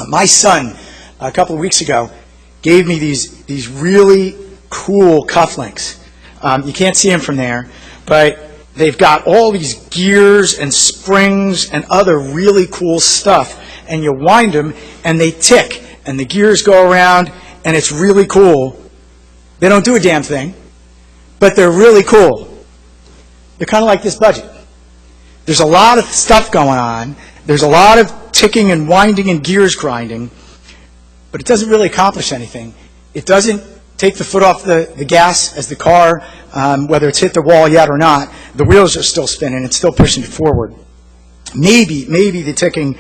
My son, a couple of weeks ago, gave me these really cool cufflinks. You can't see them from there, but they've got all these gears and springs and other really cool stuff. And you wind them, and they tick, and the gears go around, and it's really cool. They don't do a damn thing, but they're really cool. They're kind of like this budget. There's a lot of stuff going on. There's a lot of ticking and winding and gears grinding, but it doesn't really accomplish anything. It doesn't take the foot off the gas as the car, whether it's hit the wall yet or not. The wheels are still spinning. It's still pushing it forward. Maybe the ticking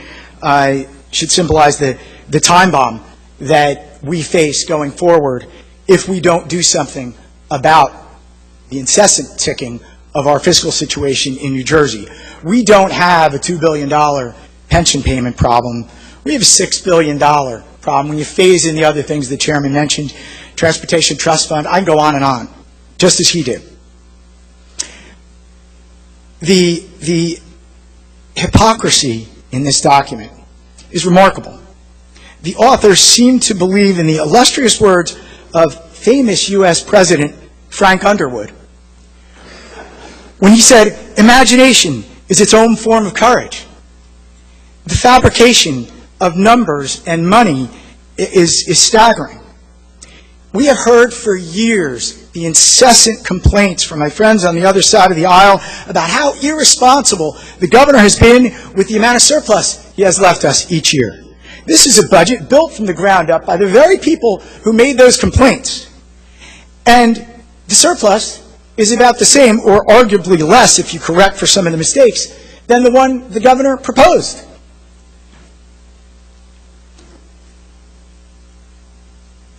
should symbolize the time bomb that we face going forward if we don't do something about the incessant ticking of our fiscal situation in New Jersey. We don't have a $2 billion pension payment problem. We have a $6 billion problem. When you phase in the other things the chairman mentioned, Transportation Trust Fund, I can go on, just as he did. The hypocrisy in this document is remarkable. The authors seem to believe in the illustrious words of famous U.S. President Frank Underwood, when he said, "Imagination is its own form of courage." The fabrication of numbers and money is staggering. We have heard for years the incessant complaints from my friends on the other side of the aisle about how irresponsible the governor has been with the amount of surplus he has left us each year. This is a budget built from the ground up by the very people who made those complaints. And the surplus is about the same, or arguably less, if you correct for some of the mistakes, than the one the governor proposed.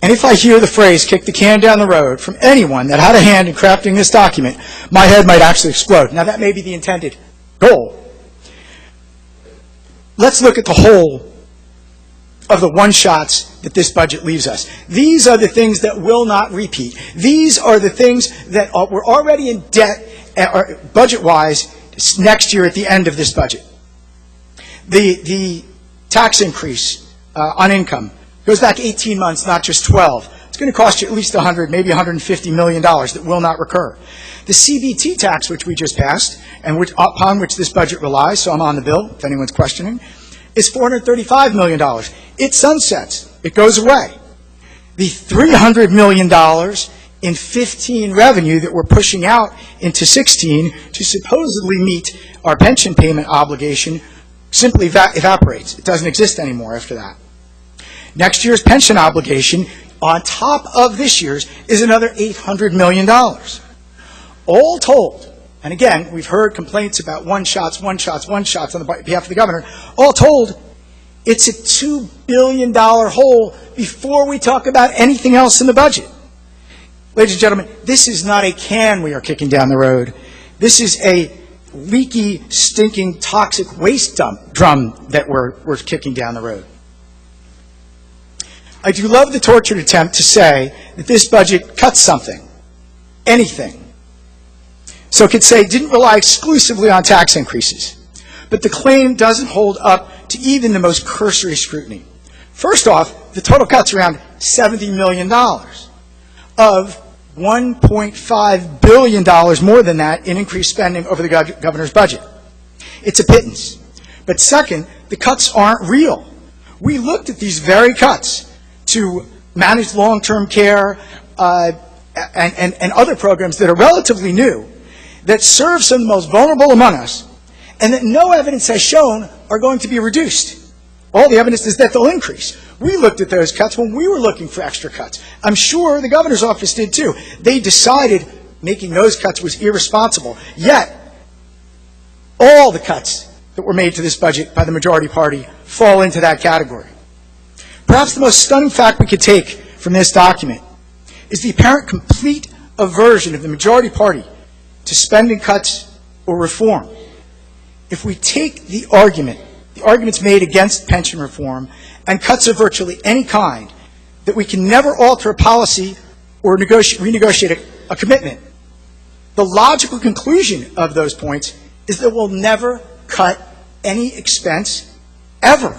And if I hear the phrase, "kick the can down the road," from anyone that had a hand in crafting this document, my head might actually explode. Now, that may be the intended goal. Let's look at the whole of the one-shots that this budget leaves us. These are the things that will not repeat. These are the things that we're already in debt, budget-wise, next year at the end of this budget. The tax increase on income goes back 18 months, not just 12. It's going to cost you at least $100, maybe $150 million that will not recur. The CBT tax, which we just passed, and upon which this budget relies, so I'm on the bill, if anyone's questioning, is $435 million. It sunsets. It goes away. The $300 million in 15 revenue that we're pushing out into 16 to supposedly meet our pension payment obligation simply evaporates. It doesn't exist anymore after that. Next year's pension obligation, on top of this year's, is another $800 million. All told, and again, we've heard complaints about one-shots on the behalf of the governor. All told, it's a $2 billion hole before we talk about anything else in the budget. Ladies and gentlemen, this is not a can we are kicking down the road. This is a leaky, stinking, toxic waste drum that we're kicking down the road. I do love the tortured attempt to say that this budget cuts something, anything. So it could say it didn't rely exclusively on tax increases. But the claim doesn't hold up to even the most cursory scrutiny. First off, the total cut's around $70 million of $1.5 billion more than that in increased spending over the governor's budget. It's a pittance. But second, the cuts aren't real. We looked at these very cuts to manage long-term care and other programs that are relatively new, that serve some of the most vulnerable among us, and that no evidence has shown are going to be reduced. All the evidence is that they'll increase. We looked at those cuts when we were looking for extra cuts. I'm sure the governor's office did too. They decided making those cuts was irresponsible. Yet, all the cuts that were made to this budget by the majority party fall into that category. Perhaps the most stunning fact we could take from this document is the apparent complete aversion of the majority party to spending cuts or reform. If we take the arguments made against pension reform and cuts of virtually any kind, that we can never alter a policy or renegotiate a commitment, the logical conclusion of those points is that we'll never cut any expense ever.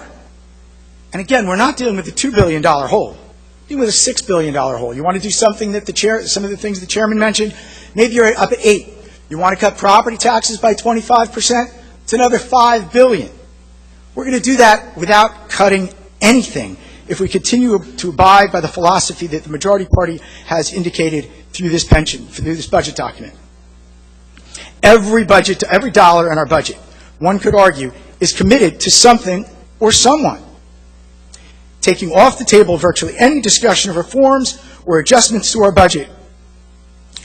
And again, we're not dealing with a $2 billion hole. We're dealing with a $6 billion hole. You want to do something that some of the things the chairman mentioned, maybe you're up at 8. You want to cut property taxes by 25%? It's another $5 billion. We're going to do that without cutting anything if we continue to abide by the philosophy that the majority party has indicated through this budget document. Every dollar in our budget, one could argue, is committed to something or someone, taking off the table virtually any discussion of reforms or adjustments to our budget,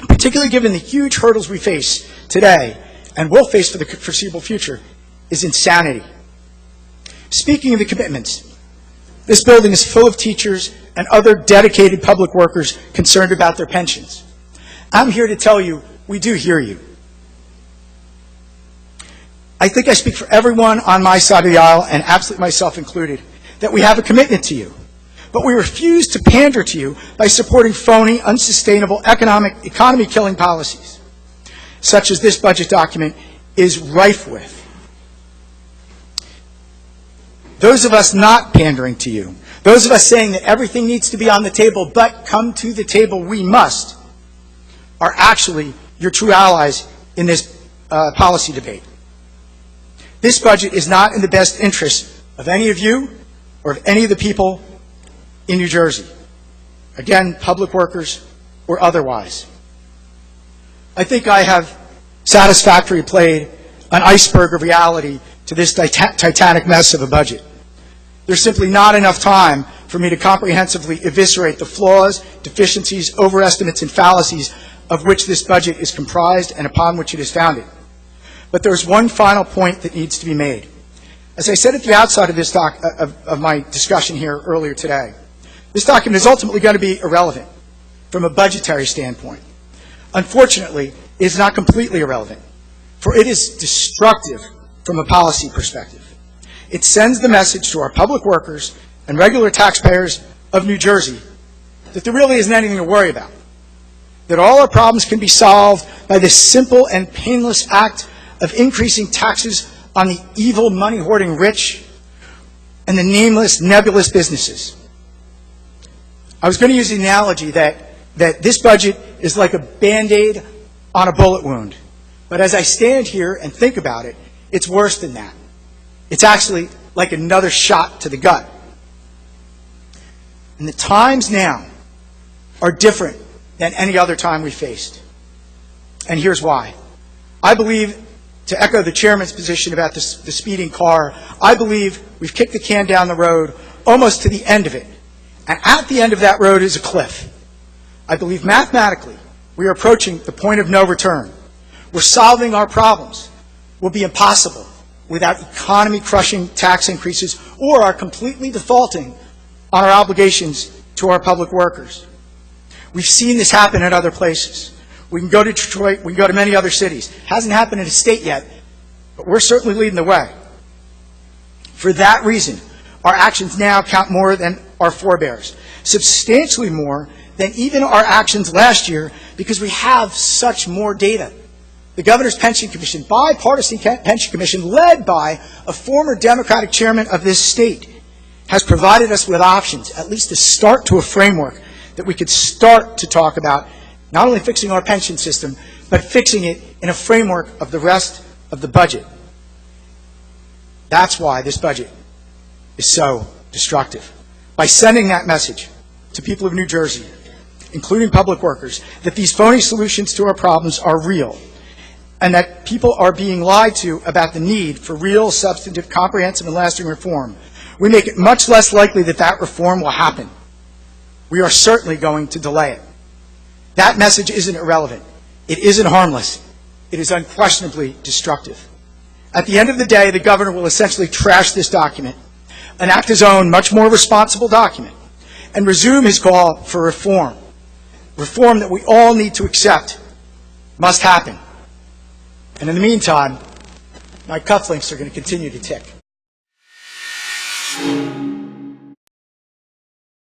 particularly given the huge hurdles we face today and will face for the foreseeable future, is insanity. Speaking of the commitments, this building is full of teachers and other dedicated public workers concerned about their pensions. I'm here to tell you, we do hear you. I think I speak for everyone on my side of the aisle, and absolutely myself included, that we have a commitment to you. But we refuse to pander to you by supporting phony, unsustainable, economy-killing policies, such as this budget document is rife with. Those of us not pandering to you, those of us saying that everything needs to be on the table, but come to the table we must, are actually your true allies in this policy debate. This budget is not in the best interest of any of you or of any of the people in New Jersey. Again, public workers or otherwise. I think I have satisfactorily played an iceberg of reality to this titanic mess of a budget. There's simply not enough time for me to comprehensively eviscerate the flaws, deficiencies, overestimates, and fallacies of which this budget is comprised and upon which it is founded. But there's one final point that needs to be made. As I said at the outset of my discussion here earlier today, this document is ultimately going to be irrelevant from a budgetary standpoint. Unfortunately, it is not completely irrelevant, for it is destructive from a policy perspective. It sends the message to our public workers and regular taxpayers of New Jersey that there really isn't anything to worry about, that all our problems can be solved by this simple and painless act of increasing taxes on the evil, money-hoarding rich and the nameless, nebulous businesses. I was going to use the analogy that this budget is like a Band-Aid on a bullet wound. But as I stand here and think about it, it's worse than that. It's actually like another shot to the gut. And the times now are different than any other time we faced. And here's why. I believe, to echo the chairman's position about the speeding car, I believe we've kicked the can down the road almost to the end of it. And at the end of that road is a cliff. I believe mathematically we are approaching the point of no return. We're solving our problems will be impossible without economy-crushing tax increases or our completely defaulting on our obligations to our public workers. We've seen this happen in other places. We can go to Detroit, we can go to many other cities. It hasn't happened in a state yet, but we're certainly leading the way. For that reason, our actions now count more than our forebears, substantially more than even our actions last year, because we have such more data. The Governor's Pension Commission, bipartisan pension commission led by a former Democratic chairman of this state, has provided us with options, at least a start to a framework that we could start to talk about not only fixing our pension system, but fixing it in a framework of the rest of the budget. That's why this budget is so destructive. By sending that message to people of New Jersey, including public workers, that these phony solutions to our problems are real, and that people are being lied to about the need for real, substantive, comprehensive, and lasting reform, we make it much less likely that that reform will happen. We are certainly going to delay it. That message isn't irrelevant. It isn't harmless. It is unquestionably destructive. At the end of the day, the governor will essentially trash this document, enact his own much more responsible document, and resume his call for reform. Reform that we all need to accept must happen. And in the meantime, my cufflinks are going to continue to tick.